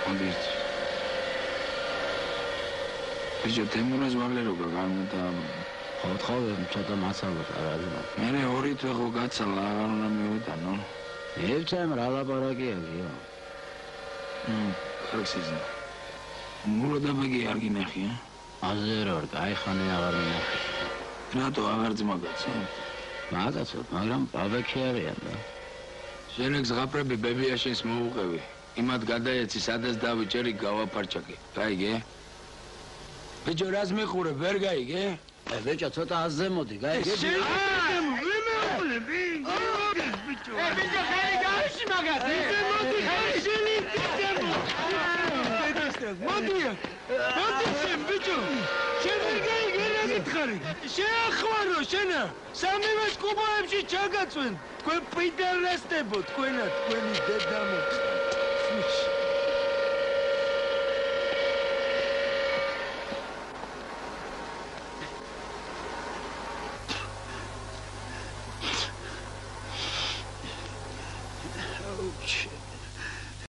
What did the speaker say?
მოდით. ბიჭო, თემურას ვალერობა განმედა. ხო, ცოტა მასალას არ არის. მე ორი თვე ხო გაცალა, აღარ უნდა მივიტანო. ევცემ რა ლაპარაკია, გიო. კარგსიზა. მურადაბაგი არ გინახია? აზე რა, კაი ხანი აღარ მინახე. რატო აღარ ძმაგაცო? მაგაცოთ, მაგრამ ბაბექი არიან და. შენ ეგ ზღაპრები ბებიაშენს მოუყევი. იმათ გადაეცი, სადაც დავიჭერი გავაფარჩაკი. გაიგე? ბიჭო, რას მიხურე, ვერ გაიგე? ბიჭო, ცოტა აზე მოდი, გაიგე? ბიჭო, ხელი გაიში მაგას. მოდი, ხელი მოდი, შენ ბიჭო. შენ ვერ გაიგე რა გითხარი? შეახვარო შენა. სამივე კუბოებში ჩაგაწვენ. თქვენ პიდარასტებო, თქვენი დედამო. Oh shit.